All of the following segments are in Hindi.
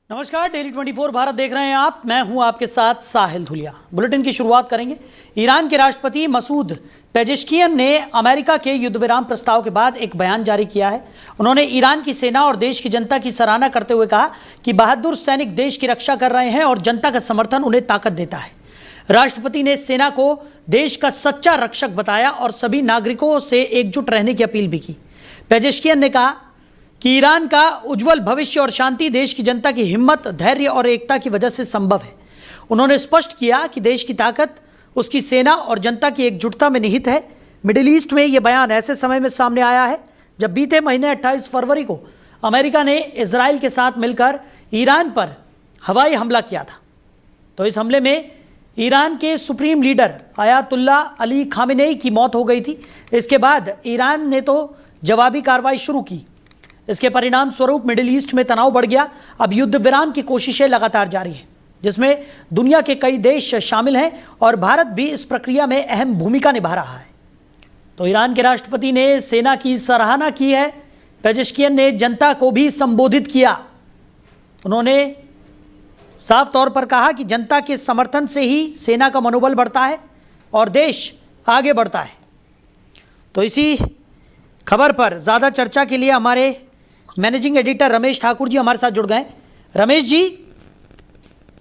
नमस्कार, डेली 24 भारत देख रहे हैं आप। मैं हूं आपके साथ साहिल धुलिया। बुलेटिन की शुरुआत करेंगे। ईरान के राष्ट्रपति मसूद पेजेश्कियन ने अमेरिका के युद्ध विराम प्रस्ताव के बाद एक बयान जारी किया है। उन्होंने ईरान की सेना और देश की जनता की सराहना करते हुए कहा कि बहादुर सैनिक देश की रक्षा कर रहे हैं और जनता का समर्थन उन्हें ताकत देता है। राष्ट्रपति ने सेना को देश का सच्चा रक्षक बताया और सभी नागरिकों से एकजुट रहने की अपील भी की। पेजेश्कियन ने कहा कि ईरान का उज्जवल भविष्य और शांति देश की जनता की हिम्मत, धैर्य और एकता की वजह से संभव है। उन्होंने स्पष्ट किया कि देश की ताकत उसकी सेना और जनता की एकजुटता में निहित है। मिडिल ईस्ट में यह बयान ऐसे समय में सामने आया है जब बीते महीने 28 फरवरी को अमेरिका ने इजराइल के साथ मिलकर ईरान पर हवाई हमला किया था। तो इस हमले में ईरान के supreme leader ayatollah Ali Khamenei की मौत हो गई थी। इसके बाद ईरान ने तो जवाबी कार्रवाई शुरू की। इसके परिणाम स्वरूप मिडिल ईस्ट में तनाव बढ़ गया। अब युद्ध विराम की कोशिशें लगातार जारी हैं, जिसमें दुनिया के कई देश शामिल हैं और भारत भी इस प्रक्रिया में अहम भूमिका निभा रहा है। तो ईरान के राष्ट्रपति ने सेना की सराहना की है। पेजेश्कियन ने जनता को भी संबोधित किया। उन्होंने साफ तौर पर कहा कि जनता के समर्थन से ही सेना का मनोबल बढ़ता है और देश आगे बढ़ता है। तो इसी खबर पर ज़्यादा चर्चा के लिए हमारे मैनेजिंग एडिटर रमेश ठाकुर जी हमारे साथ जुड़ गए। रमेश जी,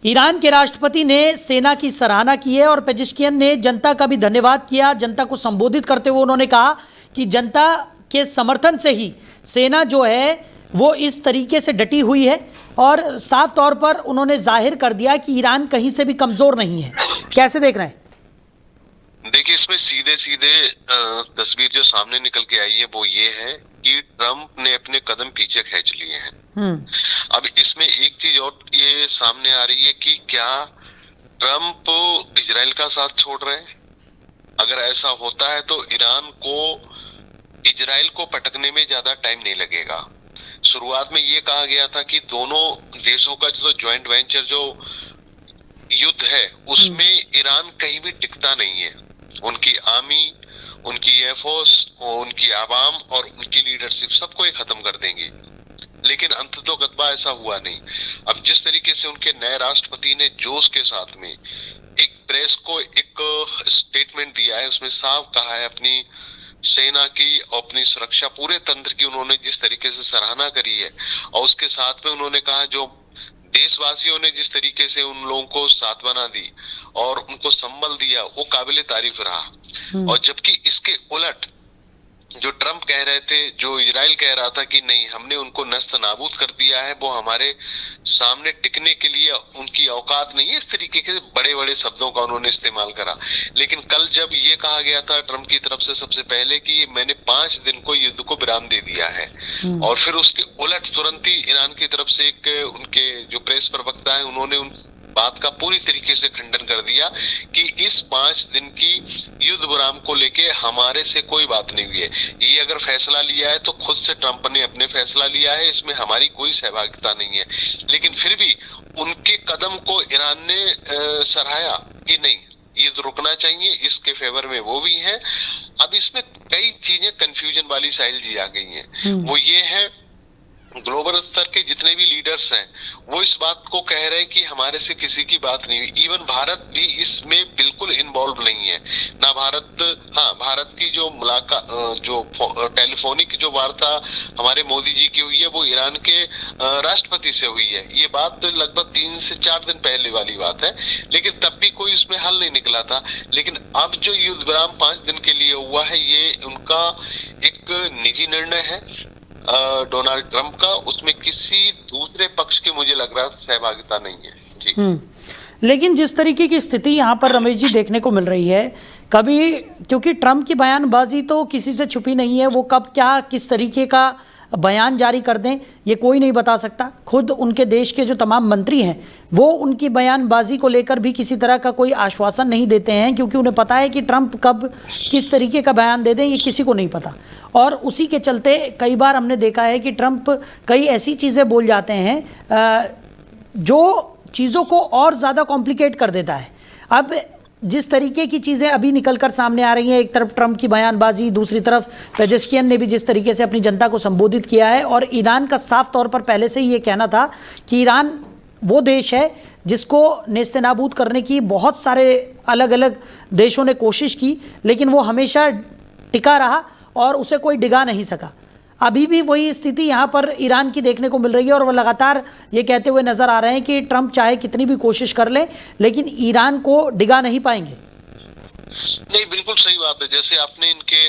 ईरान के राष्ट्रपति ने सेना की सराहना की है और पेजेश्कियन ने जनता का भी धन्यवाद किया। जनता को संबोधित करते हुए उन्होंने कहा कि जनता के समर्थन से ही सेना जो है वो इस तरीके से डटी हुई है और साफ तौर पर उन्होंने जाहिर कर दिया कि ईरान कहीं से भी कमज़ोर नहीं है। कैसे देख रहे हैं? देखिए, इसमें सीधे सीधे तस्वीर जो सामने निकल के आई है वो ये है कि ट्रम्प ने अपने कदम पीछे खींच लिए हैं। अब इसमें एक चीज और ये सामने आ रही है कि क्या ट्रम्प इजराइल का साथ छोड़ रहे हैं? अगर ऐसा होता है तो ईरान को इजराइल को पटकने में ज्यादा टाइम नहीं लगेगा। शुरुआत में ये कहा गया था कि दोनों देशों का जो ज्वाइंट वेंचर जो युद्ध है उसमें ईरान कहीं भी टिकता नहीं है। उनकी आर्मी, उनकी एयरफोर्स, उनकी आवाम और उनकी लीडरशिप सबको ही खत्म कर देंगे। लेकिन अंततोगत्वा ऐसा हुआ नहीं। अब जिस तरीके से उनके नए राष्ट्रपति ने जोश के साथ में एक प्रेस को एक स्टेटमेंट दिया है, उसमें साफ कहा है अपनी सेना की और अपनी सुरक्षा पूरे तंत्र की उन्होंने जिस तरीके से सराहना करी है और उसके साथ में उन्होंने कहा जो देशवासियों ने जिस तरीके से उन लोगों को सांत्वना दी और उनको संबल दिया वो काबिले तारीफ रहा। और जबकि इसके उलट जो ट्रम्प कह रहे थे, जो इजराइल कह रहा था कि नहीं हमने उनको नस्त नाबूद कर दिया है, वो हमारे सामने टिकने के लिए उनकी औकात नहीं है, इस तरीके के बड़े बड़े शब्दों का उन्होंने इस्तेमाल करा। लेकिन कल जब ये कहा गया था ट्रम्प की तरफ से सबसे पहले कि मैंने 5 दिन को युद्ध को विराम दे दिया है और फिर उसके उलट तुरंत ही ईरान की तरफ से एक उनके जो प्रेस प्रवक्ता है उन्होंने उन बात का पूरी तरीके से खंडन कर दिया कि इस 5 दिन की युद्ध विराम को लेके हमारे से कोई बात नहीं हुई है। ये अगर फैसला लिया है तो खुद से ट्रम्प ने अपने फैसला लिया है, इसमें हमारी कोई सहभागिता नहीं है। लेकिन फिर भी उनके कदम को ईरान ने सराहा कि नहीं युद्ध रुकना चाहिए, इसके फेवर में वो भी है। अब इसमें कई चीजें कंफ्यूजन वाली साइल जी आ गई है। वो ये है ग्लोबल स्तर के जितने भी लीडर्स हैं वो इस बात को कह रहे हैं कि हमारे से किसी की बात नहीं हुई। इवन भारत भी इसमें बिल्कुल इन्वॉल्व नहीं है ना। भारत की जो मुलाकात जो टेलीफोनिक जो वार्ता हमारे मोदी जी की हुई है वो ईरान के राष्ट्रपति से हुई है। ये बात लगभग 3 से 4 दिन पहले वाली बात है, लेकिन तब भी कोई उसमें हल नहीं निकला था। लेकिन अब जो युद्ध विराम 5 दिन के लिए हुआ है ये उनका एक निजी निर्णय है डोनाल्ड ट्रम्प का, उसमें किसी दूसरे पक्ष की मुझे लग रहा सहभागिता नहीं है जी। लेकिन जिस तरीके की स्थिति यहाँ पर रमेश जी देखने को मिल रही है, कभी क्योंकि ट्रम्प की बयानबाजी तो किसी से छुपी नहीं है, वो कब क्या किस तरीके का बयान जारी कर दें ये कोई नहीं बता सकता। खुद उनके देश के जो तमाम मंत्री हैं वो उनकी बयानबाजी को लेकर भी किसी तरह का कोई आश्वासन नहीं देते हैं, क्योंकि उन्हें पता है कि ट्रम्प कब किस तरीके का बयान दे दें ये किसी को नहीं पता। और उसी के चलते कई बार हमने देखा है कि ट्रम्प कई ऐसी चीज़ें बोल जाते हैं जो चीज़ों को और ज़्यादा कॉम्प्लिकेट कर देता है। अब जिस तरीके की चीज़ें अभी निकलकर सामने आ रही हैं, एक तरफ ट्रम्प की बयानबाजी, दूसरी तरफ पेजेश्कियन ने भी जिस तरीके से अपनी जनता को संबोधित किया है और ईरान का साफ तौर पर पहले से ही ये कहना था कि ईरान वो देश है जिसको नेस्तनाबूद करने की बहुत सारे अलग अलग देशों ने कोशिश की, लेकिन वो हमेशा टिका रहा और उसे कोई डिगा नहीं सका। अभी भी वही स्थिति यहाँ पर ईरान की देखने को मिल रही है और वो लगातार ये कहते हुए नजर आ रहे हैं कि ट्रंप चाहे कितनी भी कोशिश कर ले, लेकिन ईरान को डिगा नहीं पाएंगे। नहीं, बिल्कुल सही बात है। जैसे आपने इनके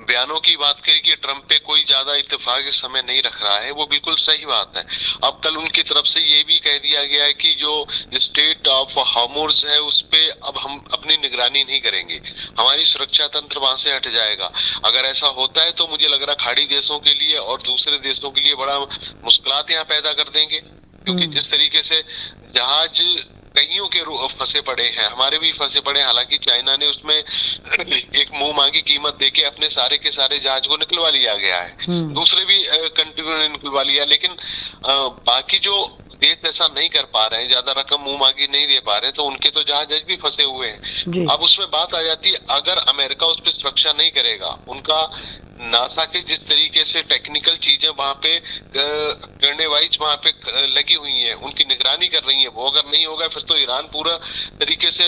बयानों की बात करी कि ट्रंप पे कोई ज्यादा इत्तेफाक इस समय नहीं रख रहा है, वो बिल्कुल सही बात है। अब कल उनकी तरफ से ये भी कह दिया गया है कि जो स्टेट ऑफ हार्मुज़ है उस पे अब हम अपनी निगरानी नहीं करेंगे, हमारी सुरक्षा तंत्र वहां से हट जाएगा। अगर ऐसा होता है तो मुझे लग रहा खाड़ी देशों के लिए और दूसरे देशों के लिए बड़ा मुश्किलात यहाँ पैदा कर देंगे, क्योंकि जिस तरीके से जहाज कईयों के फंसे पड़े हैं, हमारे भी फंसे पड़े हैं। हालांकि चाइना ने उसमें एक मुंह मांगी कीमत देके अपने सारे के सारे जहाज को निकलवा लिया गया है, दूसरे भी कंट्री ने निकलवा लिया, लेकिन बाकी जो देश ऐसा नहीं कर पा रहे हैं, ज्यादा रकम मुंह मांगी नहीं दे पा रहे, तो उनके तो जहाज भी फंसे हुए हैं। अब उसमें बात आ जाती है, अगर अमेरिका उस पर सुरक्षा नहीं करेगा, उनका नासा के जिस तरीके से टेक्निकल चीजें वहां पे करने वाइज वहां पे लगी हुई हैं, उनकी निगरानी कर रही है, वो अगर नहीं होगा फिर तो ईरान पूरा तरीके से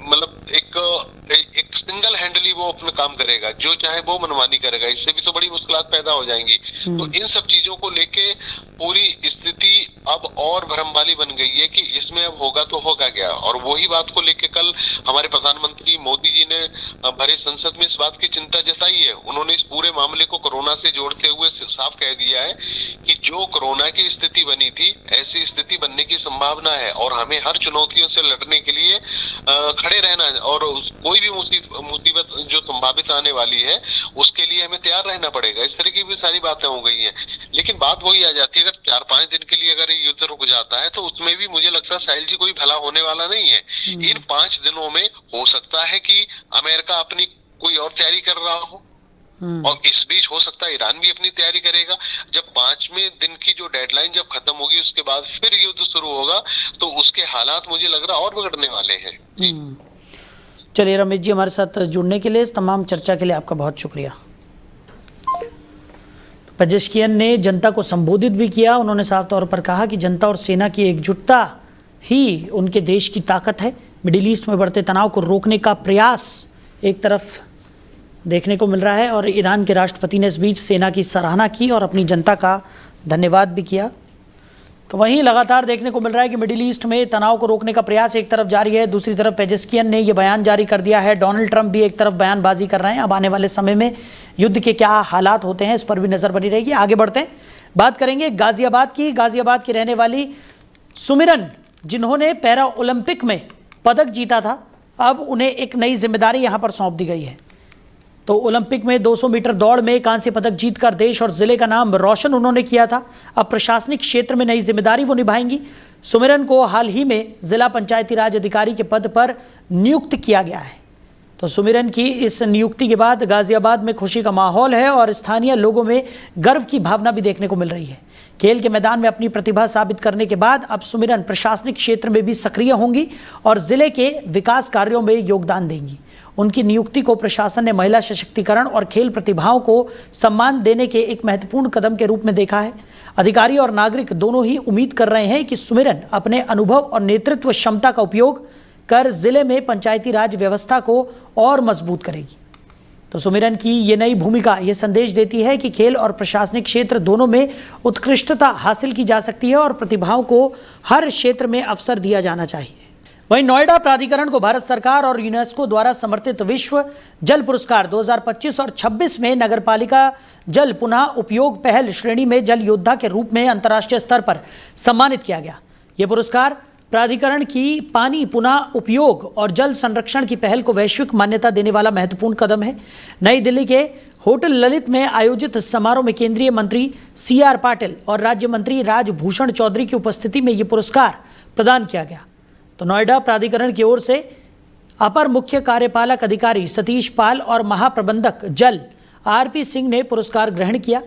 मतलब एक सिंगल हैंडली वो अपना काम करेगा, जो चाहे वो मनमानी करेगा, इससे भी तो बड़ी मुश्किलात पैदा हो जाएंगी। तो इन सब चीजों को लेके पूरी स्थिति अब और भरम वाली बन गई है कि इसमें अब होगा तो होगा क्या। और वही बात को लेके कल हमारे प्रधानमंत्री मोदी जी ने भरे संसद में इस बात की चिंता जताई है। उन्होंने इस पूरे मामले को कोरोना से जोड़ते हुए साफ कह दिया है कि जो कोरोना की स्थिति बनी थी, ऐसी स्थिति बनने की संभावना है और हमें हर चुनौतियों से लड़ने के लिए खड़े रहना है, और कोई भी मुसीबत जो संभावित आने वाली है उसके लिए हमें तैयार रहना पड़ेगा। इस तरह की भी सारी बातें हो गई हैं। लेकिन बात वही आ जाती है, अगर 4-5 दिन के लिए अगर ये युद्ध रुक जाता है तो उसमें भी मुझे लगता है साहिल जी कोई भला होने वाला नहीं है। इन 5 दिनों में हो सकता है कि अमेरिका अपनी कोई और तैयारी कर रहा हो, और इस बीच हो सकता है ईरान भी अपनी तैयारी करेगा। जब 5वें दिन की जो डेडलाइन जब खत्म होगी उसके बाद फिर युद्ध शुरू होगा, तो उसके हालात मुझे लग रहा और बिगड़ने वाले हैं। चलिए रमेश जी, हमारे साथ जुड़ने के लिए, इस तमाम चर्चा के लिए आपका बहुत शुक्रिया। तो पेजेश्कियन ने जनता को संबोधित भी किया। उन्होंने साफ तौर पर कहा कि जनता और सेना की एकजुटता ही उनके देश की ताकत है। मिडिल ईस्ट में बढ़ते तनाव को रोकने का प्रयास एक तरफ देखने को मिल रहा है और ईरान के राष्ट्रपति ने इस बीच सेना की सराहना की और अपनी जनता का धन्यवाद भी किया। तो वहीं लगातार देखने को मिल रहा है कि मिडिल ईस्ट में तनाव को रोकने का प्रयास एक तरफ जारी है, दूसरी तरफ पेजेश्कियन ने यह बयान जारी कर दिया है। डोनाल्ड ट्रंप भी एक तरफ बयानबाजी कर रहे हैं। अब आने वाले समय में युद्ध के क्या हालात होते हैं, इस पर भी नज़र बनी रहेगी। आगे बढ़ते हैं, बात करेंगे गाजियाबाद की। गाजियाबाद की रहने वाली सुमिरन, जिन्होंने पैरा ओलंपिक में पदक जीता था, अब उन्हें एक नई जिम्मेदारी यहाँ पर सौंप दी गई है। तो ओलंपिक में 200 मीटर दौड़ में कांस्य पदक जीतकर देश और जिले का नाम रोशन उन्होंने किया था। अब प्रशासनिक क्षेत्र में नई जिम्मेदारी वो निभाएंगी। सुमिरन को हाल ही में जिला पंचायती राज अधिकारी के पद पर नियुक्त किया गया है। तो सुमिरन की इस नियुक्ति के बाद गाजियाबाद में खुशी का माहौल है और स्थानीय लोगों में गर्व की भावना भी देखने को मिल रही है। खेल के मैदान में अपनी प्रतिभा साबित करने के बाद अब सुमिरन प्रशासनिक क्षेत्र में भी सक्रिय होंगी और जिले के विकास कार्यों में योगदान देंगी। उनकी नियुक्ति को प्रशासन ने महिला सशक्तिकरण और खेल प्रतिभाओं को सम्मान देने के एक महत्वपूर्ण कदम के रूप में देखा है। अधिकारी और नागरिक दोनों ही उम्मीद कर रहे हैं कि सुमिरन अपने अनुभव और नेतृत्व क्षमता का उपयोग कर जिले में पंचायती राज व्यवस्था को और मजबूत करेगी। तो सुमिरन की ये नई भूमिका ये संदेश देती है कि खेल और प्रशासनिक क्षेत्र दोनों में उत्कृष्टता हासिल की जा सकती है और प्रतिभाओं को हर क्षेत्र में अवसर दिया जाना चाहिए। वहीं नोएडा प्राधिकरण को भारत सरकार और यूनेस्को द्वारा समर्थित विश्व जल पुरस्कार 2025 और 26 में नगरपालिका जल पुनः उपयोग पहल श्रेणी में जल योद्धा के रूप में अंतर्राष्ट्रीय स्तर पर सम्मानित किया गया। ये पुरस्कार प्राधिकरण की पानी पुनः उपयोग और जल संरक्षण की पहल को वैश्विक मान्यता देने वाला महत्वपूर्ण कदम है। नई दिल्ली के होटल ललित में आयोजित समारोह में केंद्रीय मंत्री CR पाटिल और राज्य मंत्री राजभूषण चौधरी की उपस्थिति में ये पुरस्कार प्रदान किया गया। तो नोएडा प्राधिकरण की ओर से अपर मुख्य कार्यपालक अधिकारी सतीश पाल और महाप्रबंधक जल RP सिंह ने पुरस्कार ग्रहण किया।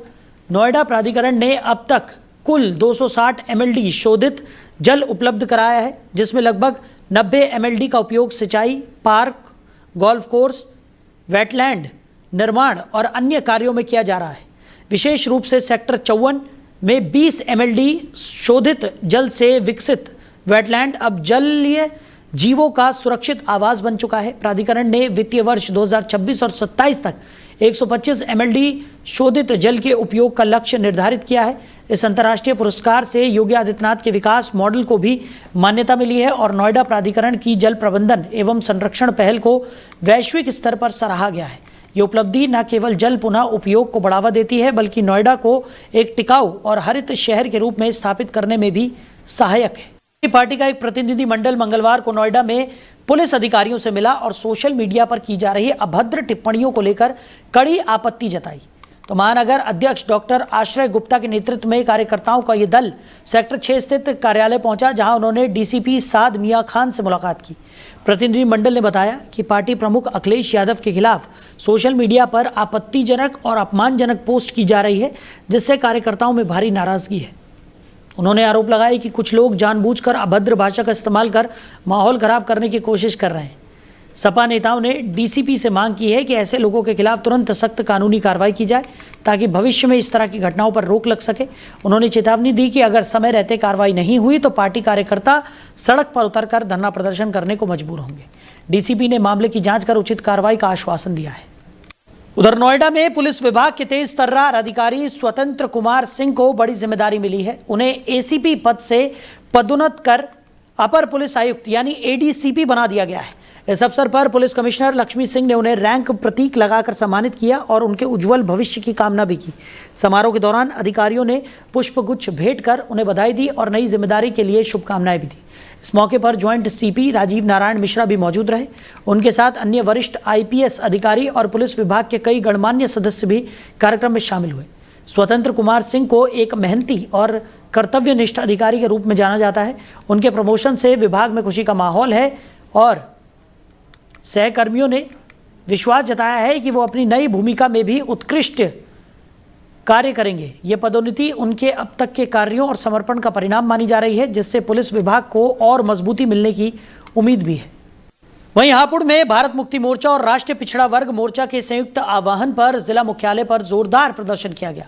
नोएडा प्राधिकरण ने अब तक कुल 260 MLD शोधित जल उपलब्ध कराया है, जिसमें लगभग 90 MLD का उपयोग सिंचाई, पार्क, गोल्फ कोर्स, वेटलैंड निर्माण और अन्य कार्यों में किया जा रहा है। विशेष रूप से सेक्टर 54, में 20 MLD शोधित जल से विकसित वेटलैंड अब जलीय जीवों का सुरक्षित आवास बन चुका है। प्राधिकरण ने वित्तीय वर्ष 2026 और 27 तक 125 MLD शोधित जल के उपयोग का लक्ष्य निर्धारित किया है। इस अंतर्राष्ट्रीय पुरस्कार से योगी आदित्यनाथ के विकास मॉडल को भी मान्यता मिली है और नोएडा प्राधिकरण की जल प्रबंधन एवं संरक्षण पहल को वैश्विक स्तर पर सराहा गया है। ये उपलब्धि न केवल जल पुनः उपयोग को बढ़ावा देती है बल्कि नोएडा को एक टिकाऊ और हरित शहर के रूप में स्थापित करने में भी सहायक है। पार्टी का एक प्रतिनिधि मंडल मंगलवार को नोएडा में पुलिस अधिकारियों से मिला और सोशल मीडिया पर की जा रही अभद्र टिप्पणियों को लेकर कड़ी आपत्ति जताई। तो महानगर अध्यक्ष डॉक्टर आश्रय गुप्ता के नेतृत्व में कार्यकर्ताओं का यह दल सेक्टर 6 स्थित कार्यालय पहुंचा, जहां उन्होंने डीसीपी साद मियां खान से मुलाकात की। प्रतिनिधि मंडल ने बताया कि पार्टी प्रमुख अखिलेश यादव के खिलाफ सोशल मीडिया पर आपत्तिजनक और अपमानजनक पोस्ट की जा रही है, जिससे कार्यकर्ताओं में भारी नाराजगी है। उन्होंने आरोप लगाया कि कुछ लोग जानबूझकर अभद्र भाषा का इस्तेमाल कर माहौल खराब करने की कोशिश कर रहे हैं। सपा नेताओं ने डीसीपी से मांग की है कि ऐसे लोगों के खिलाफ तुरंत सख्त कानूनी कार्रवाई की जाए ताकि भविष्य में इस तरह की घटनाओं पर रोक लग सके। उन्होंने चेतावनी दी कि अगर समय रहते कार्रवाई नहीं हुई तो पार्टी कार्यकर्ता सड़क पर उतरकर धरना प्रदर्शन करने को मजबूर होंगे। डीसीपी ने मामले की जांच कर उचित कार्रवाई का आश्वासन दिया है। उधर नोएडा में पुलिस विभाग के तेज तर्रार अधिकारी स्वतंत्र कुमार सिंह को बड़ी जिम्मेदारी मिली है। उन्हें एसीपी पद से पदोन्नत कर अपर पुलिस आयुक्त यानी एडीसीपी बना दिया गया है। इस अवसर पर पुलिस कमिश्नर लक्ष्मी सिंह ने उन्हें रैंक प्रतीक लगाकर सम्मानित किया और उनके उज्जवल भविष्य की कामना भी की। समारोह के दौरान अधिकारियों ने पुष्पगुच्छ भेंट कर उन्हें बधाई दी और नई जिम्मेदारी के लिए शुभकामनाएं भी दी। इस मौके पर ज्वाइंट सीपी राजीव नारायण मिश्रा भी मौजूद रहे। उनके साथ अन्य वरिष्ठ आईपीएस अधिकारी और पुलिस विभाग के कई गणमान्य सदस्य भी कार्यक्रम में शामिल हुए। स्वतंत्र कुमार सिंह को एक मेहनती और कर्तव्यनिष्ठ अधिकारी के रूप में जाना जाता है। उनके प्रमोशन से विभाग में खुशी का माहौल है और सहकर्मियों ने विश्वास जताया है कि वो अपनी नई भूमिका में भी उत्कृष्ट कार्य करेंगे। ये पदोन्नति उनके अब तक के कार्यों और समर्पण का परिणाम मानी जा रही है, जिससे पुलिस विभाग को और मजबूती मिलने की उम्मीद भी है। वहीं हापुड़ में भारत मुक्ति मोर्चा और राष्ट्रीय पिछड़ा वर्ग मोर्चा के संयुक्त आह्वान पर जिला मुख्यालय पर जोरदार प्रदर्शन किया गया।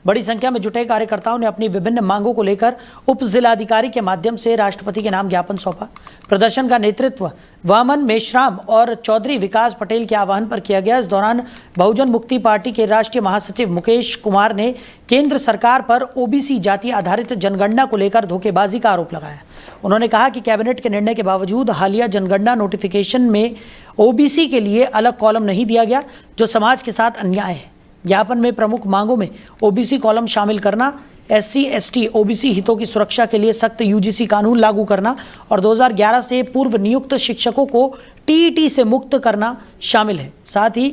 बड़ी संख्या में जुटे कार्यकर्ताओं ने अपनी विभिन्न मांगों को लेकर उप जिलाधिकारी के माध्यम से राष्ट्रपति के नाम ज्ञापन सौंपा। प्रदर्शन का नेतृत्व वामन मेश्राम और चौधरी विकास पटेल के आह्वान पर किया गया। इस दौरान बहुजन मुक्ति पार्टी के राष्ट्रीय महासचिव मुकेश कुमार ने केंद्र सरकार पर ओबीसी जाति आधारित जनगणना को लेकर धोखेबाजी का आरोप लगाया। उन्होंने कहा कि कैबिनेट के निर्णय के बावजूद हालिया जनगणना नोटिफिकेशन में ओबीसी के लिए अलग कॉलम नहीं दिया गया, जो समाज के साथ अन्याय है। ज्ञापन में प्रमुख मांगों में ओबीसी कॉलम शामिल करना, एससी एसटी ओबीसी हितों की सुरक्षा के लिए सख्त यूजीसी कानून लागू करना और 2011 से पूर्व नियुक्त शिक्षकों को टीईटी से मुक्त करना शामिल है। साथ ही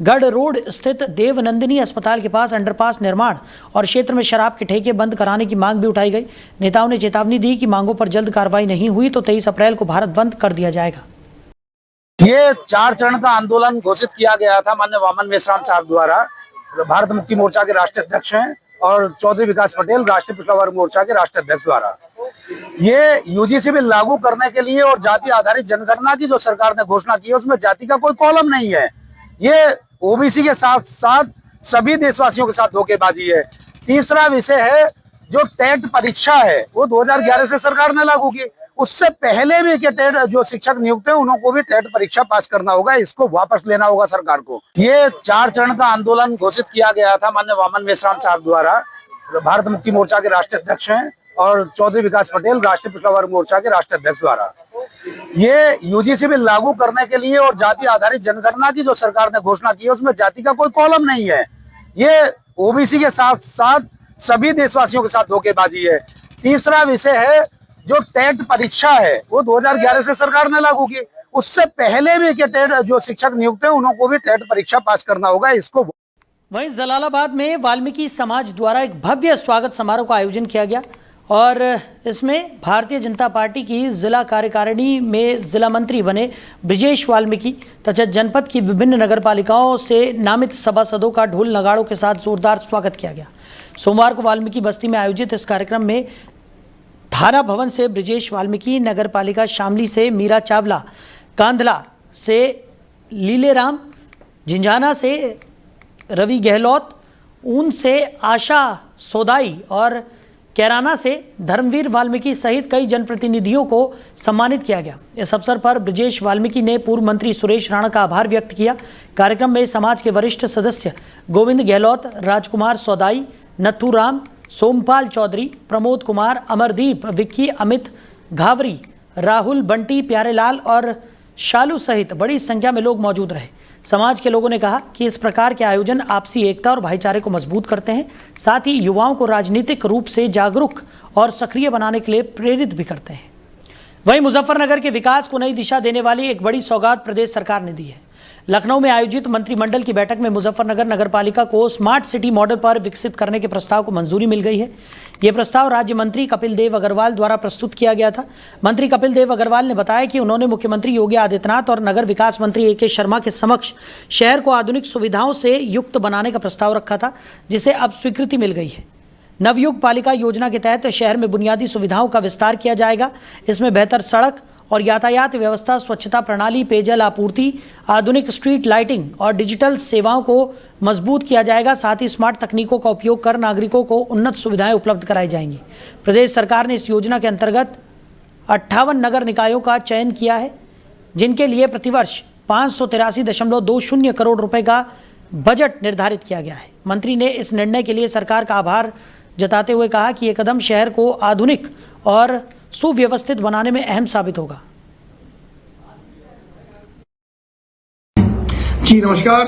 गढ़ रोड स्थित देवनंदिनी अस्पताल के पास अंडरपास निर्माण और क्षेत्र में शराब के ठेके बंद कराने की मांग भी उठाई गई। नेताओं ने चेतावनी दी कि मांगों पर जल्द कार्रवाई नहीं हुई तो 23 अप्रैल को भारत बंद कर दिया जाएगा। ये 4 चरण का आंदोलन घोषित किया गया था माननीय वामन मेश्राम साहब द्वारा। भारत मुक्ति मोर्चा के राष्ट्रीय अध्यक्ष हैं और चौधरी विकास पटेल राष्ट्रीय पिछड़ा वर्ग मोर्चा के राष्ट्रीय अध्यक्ष द्वारा। ये यूजीसी बिल लागू करने के लिए और जाति आधारित जनगणना की जो सरकार ने घोषणा की है उसमें जाति का कोई कॉलम नहीं है। ये ओबीसी के साथ साथ सभी देशवासियों के साथ धोखेबाजी है। तीसरा विषय है जो टेट परीक्षा है वो 2011 से सरकार ने लागू की। उससे पहले भी के टेट जो शिक्षक नियुक्त है उनको भी टेट परीक्षा पास करना होगा, इसको वापस लेना होगा सरकार को। ये 4 चरण का आंदोलन घोषित किया गया था माननीय वामन मेश्राम साहब द्वारा। भारत मुक्ति मोर्चा के राष्ट्रीय अध्यक्ष हैं और चौधरी विकास पटेल राष्ट्रीय पिछड़ा वर्ग मोर्चा के राष्ट्रीय अध्यक्ष द्वारा। ये यूजीसी बिल लागू करने के लिए और जाति आधारित जनगणना की जो सरकार ने घोषणा की है उसमें जाति का कोई कॉलम नहीं है। ये ओबीसी के साथ साथ सभी देशवासियों के साथ धोखेबाजी है। तीसरा विषय है जो टेट परीक्षा है वो 2011 से सरकार ने लागू की। उससे पहले भी के टेट जो शिक्षक नियुक्त है उनको भी टेट परीक्षा पास करना होगा, इसको। वहीं जलालाबाद में वाल्मीकि समाज द्वारा एक भव्य स्वागत समारोह का आयोजन किया गया और इसमें भारतीय जनता पार्टी की जिला कार्यकारिणी में जिला मंत्री बने ब्रिजेश वाल्मीकि तथा जनपद की विभिन्न नगरपालिकाओं से नामित सभासदों का ढोल नगाड़ों के साथ जोरदार स्वागत किया गया। सोमवार को वाल्मीकि बस्ती में आयोजित इस कार्यक्रम में धारा भवन से ब्रिजेश वाल्मीकि, नगरपालिका शामली से मीरा चावला, कांधला से लीलेराम, झिंझाना से रवि गहलोत, ऊन से आशा सोदाई और कैराना से धर्मवीर वाल्मीकि सहित कई जनप्रतिनिधियों को सम्मानित किया गया। इस अवसर पर ब्रजेश वाल्मीकि ने पूर्व मंत्री सुरेश राणा का आभार व्यक्त किया। कार्यक्रम में समाज के वरिष्ठ सदस्य गोविंद गहलोत, राजकुमार सौदाई, नथुराम, सोमपाल चौधरी, प्रमोद कुमार, अमरदीप, विक्की, अमित घावरी, राहुल, बंटी, प्यारेलाल और शालू सहित बड़ी संख्या में लोग मौजूद रहे। समाज के लोगों ने कहा कि इस प्रकार के आयोजन आपसी एकता और भाईचारे को मजबूत करते हैं, साथ ही युवाओं को राजनीतिक रूप से जागरूक और सक्रिय बनाने के लिए प्रेरित भी करते हैं। वहीं मुजफ्फरनगर के विकास को नई दिशा देने वाली एक बड़ी सौगात प्रदेश सरकार ने दी है। लखनऊ में आयोजित मंत्रिमंडल की बैठक में मुजफ्फरनगर नगरपालिका को स्मार्ट सिटी मॉडल पर विकसित करने के प्रस्ताव को मंजूरी मिल गई है। यह प्रस्ताव राज्य मंत्री कपिल देव अग्रवाल द्वारा प्रस्तुत किया गया था। मंत्री कपिल देव अग्रवाल ने बताया कि उन्होंने मुख्यमंत्री योगी आदित्यनाथ और नगर विकास मंत्री AK शर्मा के समक्ष शहर को आधुनिक सुविधाओं से युक्त बनाने का प्रस्ताव रखा था, जिसे अब स्वीकृति मिल गई है। नवयुग पालिका योजना के तहत शहर में बुनियादी सुविधाओं का विस्तार किया जाएगा। इसमें बेहतर सड़क और यातायात व्यवस्था, स्वच्छता प्रणाली, पेयजल आपूर्ति, आधुनिक स्ट्रीट लाइटिंग और डिजिटल सेवाओं को मजबूत किया जाएगा। साथ ही स्मार्ट तकनीकों का उपयोग कर नागरिकों को उन्नत सुविधाएं उपलब्ध कराई जाएंगी। प्रदेश सरकार ने इस योजना के अंतर्गत 58 नगर निकायों का चयन किया है, जिनके लिए प्रतिवर्ष 583.20 करोड़ रुपए का बजट निर्धारित किया गया है। मंत्री ने इस निर्णय के लिए सरकार का आभार जताते हुए कहा कि यह कदम शहर को आधुनिक और सुव्यवस्थित बनाने में अहम साबित होगा। जी नमस्कार।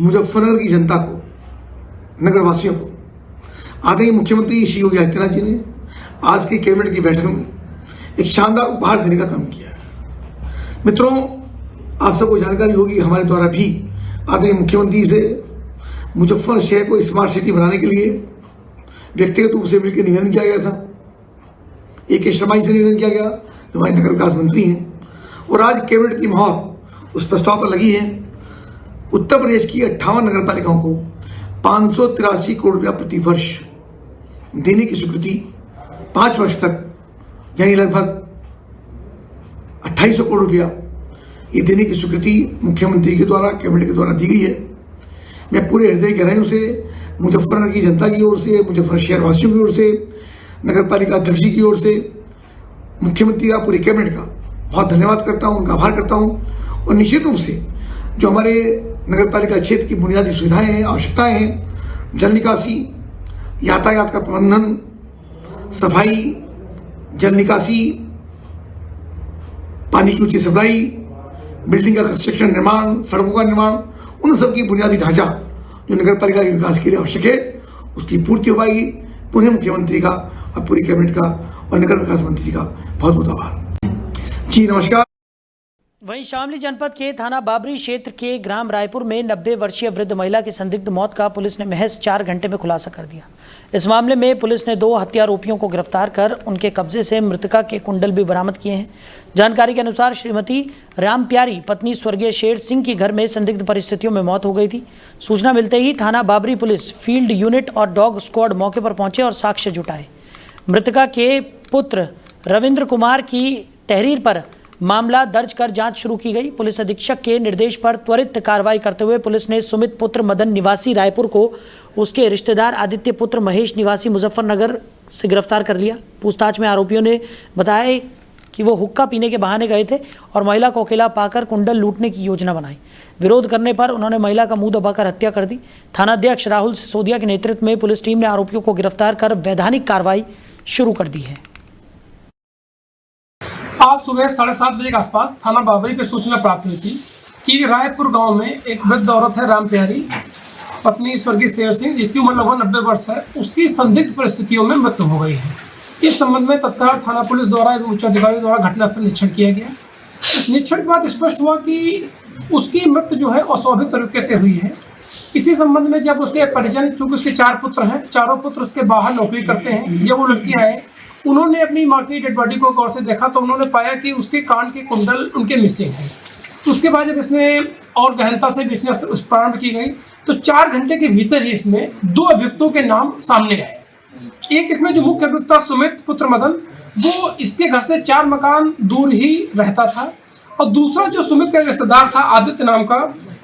मुजफ्फरनगर की जनता को, नगरवासियों को आदरणीय मुख्यमंत्री श्री योगी आदित्यनाथ जी ने आज की कैबिनेट की बैठक में एक शानदार उपहार देने का काम किया है। मित्रों, आप सबको जानकारी होगी, हमारे द्वारा भी आदरणीय मुख्यमंत्री से मुजफ्फर शहर को स्मार्ट सिटी बनाने के लिए व्यक्तिगत रूप से मिलकर निवेदन किया गया था। AK शर्मा जी से निवेदन किया गया, जो हमारे नगर विकास मंत्री हैं, और आज कैबिनेट की मोहर उस प्रस्ताव पर लगी है। उत्तर प्रदेश की 58 नगर पालिकाओं को 583 करोड़ रुपया प्रति वर्ष देने की स्वीकृति 5 वर्ष तक, यानी लगभग 2800 करोड़ रुपया ये देने की स्वीकृति मुख्यमंत्री के द्वारा, कैबिनेट के द्वारा दी गई है। मैं पूरे हृदय गहराइयों से मुजफ्फरनगर की जनता की ओर से, मुजफ्फर शहर वासियों की ओर से, नगर पालिका अध्यक्ष जी की ओर से, मुख्यमंत्री का, पूरे कैबिनेट का बहुत धन्यवाद करता हूं, उनका आभार करता हूं। और निश्चित रूप से जो हमारे नगर पालिका क्षेत्र की बुनियादी सुविधाएं हैं, आवश्यकताएं हैं, जल निकासी, यातायात का प्रबंधन, सफाई, जल निकासी, पानी की उचित सप्लाई, बिल्डिंग का कंस्ट्रक्शन, निर्माण, सड़कों का निर्माण, उन सब की बुनियादी ढांचा जो नगर पालिका के विकास के लिए आवश्यक है, उसकी पूर्ति हो पाएगी। पूरे मुख्यमंत्री का और पूरी कैबिनेट का और नगर विकास मंत्री जी का बहुत बहुत आभार। जी नमस्कार। वहीं शामली जनपद के थाना बाबरी क्षेत्र के ग्राम रायपुर में 90 वर्षीय वृद्ध महिला की संदिग्ध मौत का पुलिस ने महज 4 घंटे में खुलासा कर दिया। इस मामले में पुलिस ने 2 हत्यारोपियों को गिरफ्तार कर उनके कब्जे से मृतका के कुंडल भी बरामद किए हैं। जानकारी के अनुसार श्रीमती रामप्यारी पत्नी स्वर्गीय शेर सिंह की घर में संदिग्ध परिस्थितियों में मौत हो गई थी। सूचना मिलते ही थाना बाबरी पुलिस फील्ड यूनिट और डॉग स्क्वाड मौके पर पहुंचे और साक्ष्य जुटाए। मृतका के पुत्र रविंद्र कुमार की तहरीर पर मामला दर्ज कर जांच शुरू की गई। पुलिस अधीक्षक के निर्देश पर त्वरित कार्रवाई करते हुए पुलिस ने सुमित पुत्र मदन निवासी रायपुर को उसके रिश्तेदार आदित्य पुत्र महेश निवासी मुजफ्फरनगर से गिरफ्तार कर लिया। पूछताछ में आरोपियों ने बताया कि वो हुक्का पीने के बहाने गए थे और महिला को अकेला पाकर कुंडल लूटने की योजना बनाई। विरोध करने पर उन्होंने महिला का मुंह दबाकर हत्या कर दी। थानाध्यक्ष राहुल सिसोदिया के नेतृत्व में पुलिस टीम ने आरोपियों को गिरफ्तार कर वैधानिक कार्रवाई शुरू कर दी है। आज सुबह 7:30 बजे के आसपास थाना बाबरी पे सूचना प्राप्त हुई थी कि रायपुर गांव में एक वृद्ध औरत है, रामप्यारी पत्नी स्वर्गीय शेर सिंह, जिसकी उम्र लगभग 90 वर्ष है, उसकी संदिग्ध परिस्थितियों में मृत्यु हो गई है। इस संबंध में तत्काल थाना पुलिस द्वारा एवं उच्चाधिकारियों द्वारा घटनास्थल निरीक्षण किया गया। निरीक्षण के बाद स्पष्ट हुआ कि उसकी मृत्यु जो है अस्वाभाविक तरीके से हुई है। इसी संबंध में जब उसके परिजन, चूंकि उसके 4 पुत्र हैं, चारों पुत्र उसके बाहर नौकरी करते हैं, जब वो लड़की आए उन्होंने अपनी माँ की डेड बॉडी को गौर से देखा तो उन्होंने पाया कि उसके कान के कुंडल उनके मिसिंग हैं। तो उसके बाद जब इसमें और गहनता से देखना प्रारंभ की गई तो 4 घंटे के भीतर ही इसमें 2 अभियुक्तों के नाम सामने आए। एक इसमें जो मुख्य अभियुक्त था सुमित पुत्र मदन, वो इसके घर से 4 मकान दूर ही रहता था, और दूसरा जो सुमित का रिश्तेदार था आदित्य नाम का,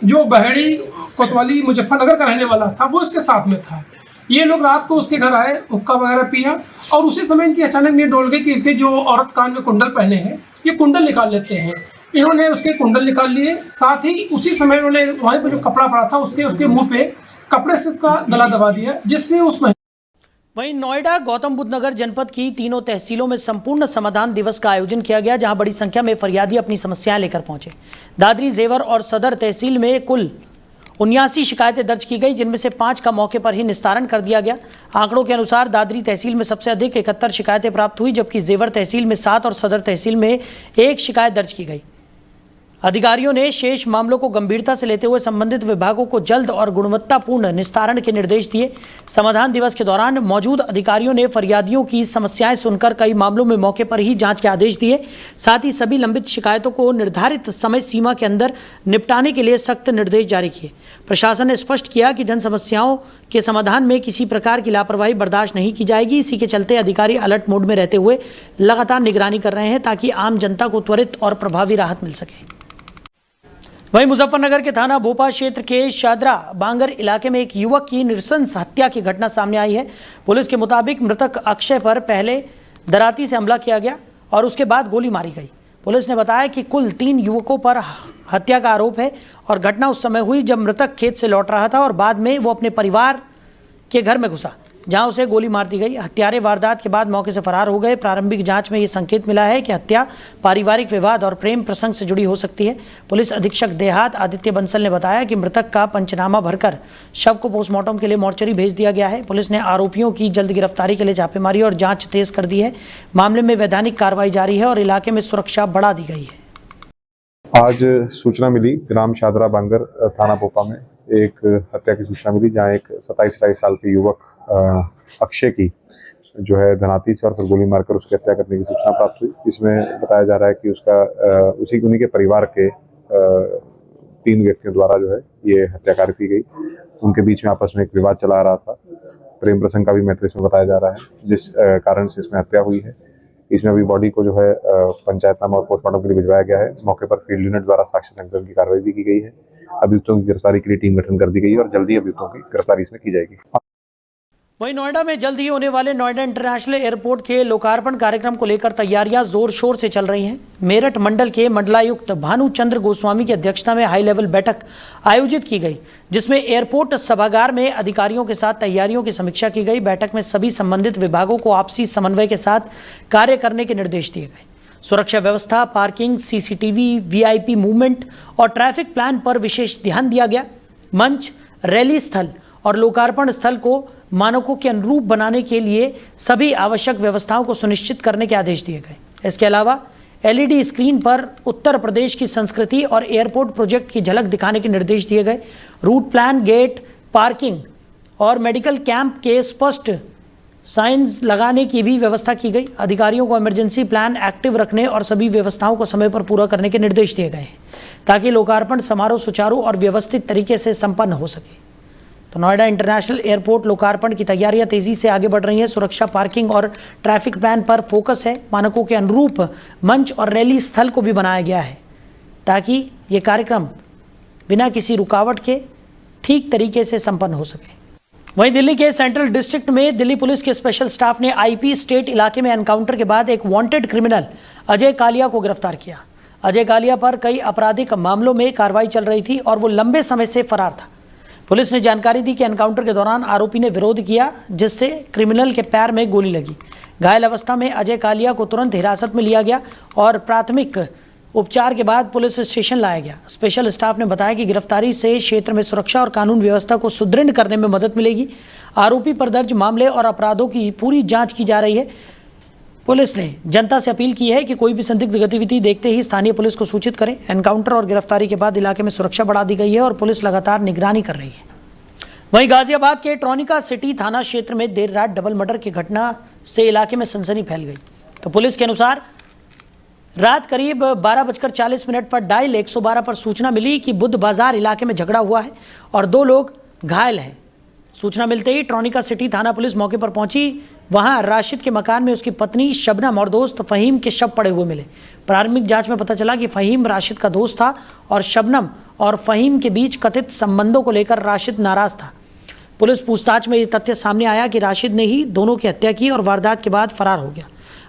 जो बहेड़ी कोतवाली मुजफ्फरनगर का रहने वाला था, वो इसके साथ में था। ये लोग रात को उसके घर आए, हुक्का वगैरह पिया, और उसी समय इनकी अचानक नींद डोल गई कि इसके जो औरत कान में कुंडल पहने हैं, ये कुंडल निकाल लेते हैं। इन्होंने उसके कुंडल निकाल लिए, साथ ही उसी समय इन्होंने वहीं पर जो कपड़ा पड़ा था उसके मुंह पे कपड़े से उसका गला दबा दिया, जिससे उस वहीं नोएडा गौतम बुद्ध नगर जनपद की तीनों तहसीलों में संपूर्ण समाधान दिवस का आयोजन किया गया, जहां बड़ी संख्या में फरियादी अपनी समस्याएं लेकर पहुंचे। दादरी, जेवर और सदर तहसील में कुल 79 शिकायतें दर्ज की गई, जिनमें से 5 का मौके पर ही निस्तारण कर दिया गया। आंकड़ों के अनुसार दादरी तहसील में सबसे अधिक 71 शिकायतें प्राप्त हुई, जबकि जेवर तहसील में 7 और सदर तहसील में 1 शिकायत दर्ज की गई। अधिकारियों ने शेष मामलों को गंभीरता से लेते हुए संबंधित विभागों को जल्द और गुणवत्तापूर्ण निस्तारण के निर्देश दिए। समाधान दिवस के दौरान मौजूद अधिकारियों ने फरियादियों की समस्याएं सुनकर कई मामलों में मौके पर ही जांच के आदेश दिए। साथ ही सभी लंबित शिकायतों को निर्धारित समय सीमा के अंदर निपटाने के लिए सख्त निर्देश जारी किए। प्रशासन ने स्पष्ट किया कि जन समस्याओं के समाधान में किसी प्रकार की लापरवाही बर्दाश्त नहीं की जाएगी। इसी के चलते अधिकारी अलर्ट मोड में रहते हुए लगातार निगरानी कर रहे हैं, ताकि आम जनता को त्वरित और प्रभावी राहत मिल सके। वहीं मुजफ्फरनगर के थाना भोपा क्षेत्र के शादरा बांगर इलाके में एक युवक की नृशंस हत्या की घटना सामने आई है। पुलिस के मुताबिक मृतक अक्षय पर पहले दराती से हमला किया गया और उसके बाद गोली मारी गई। पुलिस ने बताया कि कुल 3 युवकों पर हत्या का आरोप है और घटना उस समय हुई जब मृतक खेत से लौट रहा था और बाद में वो अपने परिवार के घर में घुसा, जहां उसे गोली मार दी गई। हत्यारे वारदात के बाद मौके से फरार हो गए। प्रारंभिक जांच में ये संकेत मिला है कि हत्या पारिवारिक विवाद और प्रेम प्रसंग से जुड़ी हो सकती है। पुलिस अधीक्षक देहात आदित्य बंसल ने बताया कि मृतक का पंचनामा भरकर शव को पोस्टमार्टम के लिए मोर्चरी भेज दिया गया है। पुलिस ने आरोपियों की जल्द गिरफ्तारी के लिए छापेमारी और जाँच तेज कर दी है। मामले में वैधानिक कार्रवाई जारी है और इलाके में सुरक्षा बढ़ा दी गई है। आज सूचना मिली ग्राम शादरा बांगर थाना भोपा में एक हत्या की सूचना मिली, जहां एक 27-28 साल के युवक अक्षय की जो है धनाती से और फिर गोली मारकर उसकी हत्या करने की सूचना प्राप्त हुई। इसमें बताया जा रहा है कि उसका उन्हीं के परिवार के 3 व्यक्तियों द्वारा जो है ये हत्याकार्य की गई। उनके बीच में आपस में एक विवाद चला रहा था, प्रेम प्रसंग का भी मैटर इसमें बताया जा रहा है, जिस कारण से इसमें हत्या हुई है। इसमें अभी बॉडी को जो है पंचायतनामा और पोस्टमार्टम के लिए भिजवाया गया है। मौके पर फील्ड यूनिट द्वारा साक्ष्य संकलन की कार्रवाई भी की गई है। अभियुक्तों की गिरफ्तारी के लिए टीम गठन कर दी गई है और जल्दी अभियुक्तों की गिरफ्तारी इसमें की जाएगी। वहीं नोएडा में जल्द ही होने वाले नोएडा इंटरनेशनल एयरपोर्ट के लोकार्पण कार्यक्रम को लेकर तैयारियां जोर शोर से चल रही हैं। मेरठ मंडल के मंडलायुक्त भानुचंद्र गोस्वामी की अध्यक्षता में हाई लेवल बैठक आयोजित की गई, जिसमें एयरपोर्ट सभागार में अधिकारियों के साथ तैयारियों की समीक्षा की गई। बैठक में सभी संबंधित विभागों को आपसी समन्वय के साथ कार्य करने के निर्देश दिए गए। सुरक्षा व्यवस्था, पार्किंग, सीसीटीवी, वीआईपी मूवमेंट और ट्रैफिक प्लान पर विशेष ध्यान दिया गया। मंच, रैली स्थल और लोकार्पण स्थल को मानकों के अनुरूप बनाने के लिए सभी आवश्यक व्यवस्थाओं को सुनिश्चित करने के आदेश दिए गए। इसके अलावा एलईडी स्क्रीन पर उत्तर प्रदेश की संस्कृति और एयरपोर्ट प्रोजेक्ट की झलक दिखाने के निर्देश दिए गए। रूट प्लान, गेट, पार्किंग और मेडिकल कैंप के स्पष्ट साइंस लगाने की भी व्यवस्था की गई। अधिकारियों को इमरजेंसी प्लान एक्टिव रखने और सभी व्यवस्थाओं को समय पर पूरा करने के निर्देश दिए गए हैं, ताकि लोकार्पण समारोह सुचारू और व्यवस्थित तरीके से संपन्न हो सके। तो नोएडा इंटरनेशनल एयरपोर्ट लोकार्पण की तैयारियां तेजी से आगे बढ़ रही हैं। सुरक्षा, पार्किंग और ट्रैफिक प्लान पर फोकस है। मानकों के अनुरूप मंच और रैली स्थल को भी बनाया गया है, ताकि ये कार्यक्रम बिना किसी रुकावट के ठीक तरीके से संपन्न हो सके। वहीं दिल्ली के सेंट्रल डिस्ट्रिक्ट में दिल्ली पुलिस के स्पेशल स्टाफ ने आईपी स्टेट इलाके में एनकाउंटर के बाद एक वांटेड क्रिमिनल अजय कालिया को गिरफ्तार किया। अजय कालिया पर कई आपराधिक मामलों में कार्रवाई चल रही थी और वो लंबे समय से फरार था। पुलिस ने जानकारी दी कि एनकाउंटर के दौरान आरोपी ने विरोध किया, जिससे क्रिमिनल के पैर में गोली लगी। घायल अवस्था में अजय कालिया को तुरंत हिरासत में लिया गया और प्राथमिक उपचार के बाद पुलिस स्टेशन लाया गया। स्पेशल स्टाफ ने बताया कि गिरफ्तारी से क्षेत्र में सुरक्षा और कानून व्यवस्था को सुदृढ़ करने में मदद मिलेगी। आरोपी पर दर्ज मामले और अपराधों की पूरी जांच की जा रही है। पुलिस ने जनता से अपील की है कि कोई भी संदिग्ध गतिविधि देखते ही स्थानीय पुलिस को सूचित करें। एनकाउंटर और गिरफ्तारी के बाद इलाके में सुरक्षा बढ़ा दी गई है और पुलिस लगातार निगरानी कर रही है। वहीं गाजियाबाद के ट्रॉनिका सिटी थाना क्षेत्र में देर रात डबल मर्डर की घटना से इलाके में सनसनी फैल गई। तो पुलिस के अनुसार रात करीब 12:40 पर डायल 112 पर सूचना मिली कि बुद्ध बाजार इलाके में झगड़ा हुआ है और 2 लोग घायल हैं। सूचना मिलते ही ट्रॉनिका सिटी थाना पुलिस मौके पर पहुंची। वहां राशिद के मकान में उसकी पत्नी शबनम और दोस्त फहीम के शव पड़े हुए मिले। प्रारंभिक जांच में पता चला कि फहीम राशिद का दोस्त था और शबनम और फहीम के बीच कथित संबंधों को लेकर राशिद नाराज था। पुलिस पूछताछ में ये तथ्य सामने आया कि राशिद ने ही दोनों की हत्या की और वारदात के बाद फरार हो गया।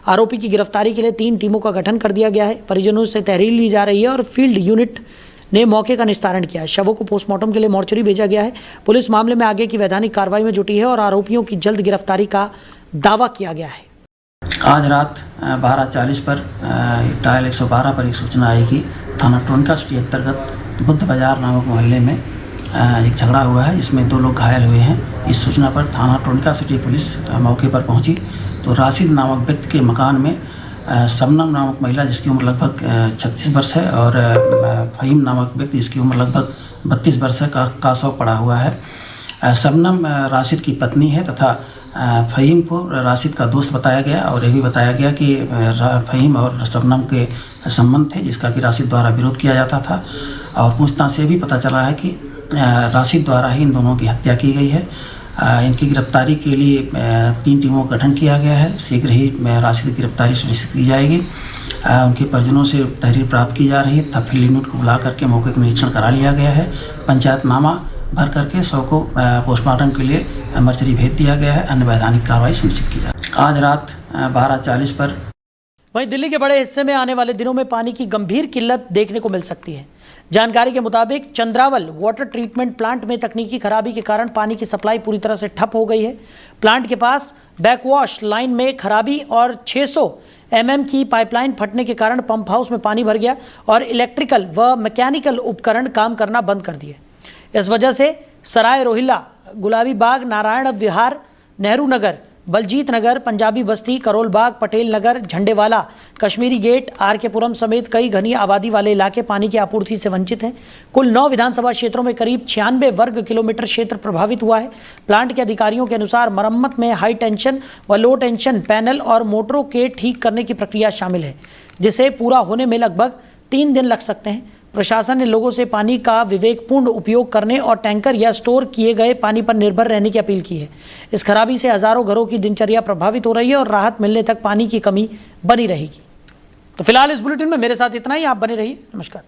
आरोपी की गिरफ्तारी के लिए 3 टीमों का गठन कर दिया गया है। परिजनों से तहरीर ली जा रही है और फील्ड यूनिट ने मौके का निस्तारण किया है। शवों को पोस्टमार्टम के लिए मोर्चरी भेजा गया है। पुलिस मामले में आगे की वैधानिक कार्रवाई में जुटी है और आरोपियों की जल्द गिरफ्तारी का दावा किया गया है। आज रात 12:40 पर डायल 112 पर एक सूचना आई कि थाना टोनका सिटी अंतर्गत बुद्ध बाजार नामक मोहल्ले में एक झगड़ा हुआ है जिसमें 2 लोग घायल हुए हैं। इस सूचना पर थाना टोनका सिटी पुलिस मौके पर पहुंची तो राशिद नामक व्यक्ति के मकान में शबनम नामक महिला जिसकी उम्र लगभग 36 वर्ष है और फ़हीम नामक व्यक्ति जिसकी उम्र लगभग 32 वर्ष है का शव पड़ा हुआ है। शबनम राशिद की पत्नी है तथा फ़हीम को राशिद का दोस्त बताया गया और यह भी बताया गया कि फ़हीम और शबनम के संबंध थे जिसका कि राशिद द्वारा विरोध किया जाता था। और पूछताछ से भी पता चला है कि राशिद द्वारा ही इन दोनों की हत्या की गई है। इनकी गिरफ्तारी के लिए 3 टीमों का गठन किया गया है। शीघ्र ही राशिद की गिरफ्तारी सुनिश्चित की जाएगी। उनके परिजनों से तहरीर प्राप्त की जा रही है तथा फील्ड यूनिट को बुला करके मौके का निरीक्षण करा लिया गया है। पंचायतनामा भर करके शव को पोस्टमार्टम के लिए मोर्चरी भेज दिया गया है। अन्य वैधानिक कार्रवाई सुनिश्चित की जाए। आज रात 12:40 पर वहीं दिल्ली के बड़े हिस्से में आने वाले दिनों में पानी की गंभीर किल्लत देखने को मिल सकती है। जानकारी के मुताबिक चंद्रावल वाटर ट्रीटमेंट प्लांट में तकनीकी खराबी के कारण पानी की सप्लाई पूरी तरह से ठप हो गई है। प्लांट के पास बैकवॉश लाइन में खराबी और 600 mm की पाइपलाइन फटने के कारण पंप हाउस में पानी भर गया और इलेक्ट्रिकल व मैकेनिकल उपकरण काम करना बंद कर दिए। इस वजह से सराय रोहिल्ला, गुलाबी बाग, नारायण विहार, नेहरू नगर, बलजीत नगर, पंजाबी बस्ती, करोल बाग, पटेल नगर, झंडेवाला, कश्मीरी गेट, आरकेपुरम समेत कई घनी आबादी वाले इलाके पानी की आपूर्ति से वंचित हैं। कुल 9 विधानसभा क्षेत्रों में करीब 96 वर्ग किलोमीटर क्षेत्र प्रभावित हुआ है। प्लांट के अधिकारियों के अनुसार मरम्मत में हाई टेंशन व लो टेंशन पैनल और मोटरों के ठीक करने की प्रक्रिया शामिल है, जिसे पूरा होने में लगभग 3 दिन लग सकते हैं। प्रशासन ने लोगों से पानी का विवेकपूर्ण उपयोग करने और टैंकर या स्टोर किए गए पानी पर निर्भर रहने की अपील की है। इस खराबी से हजारों घरों की दिनचर्या प्रभावित हो रही है और राहत मिलने तक पानी की कमी बनी रहेगी। तो फिलहाल इस बुलेटिन में मेरे साथ इतना ही। आप बने रहिए। नमस्कार।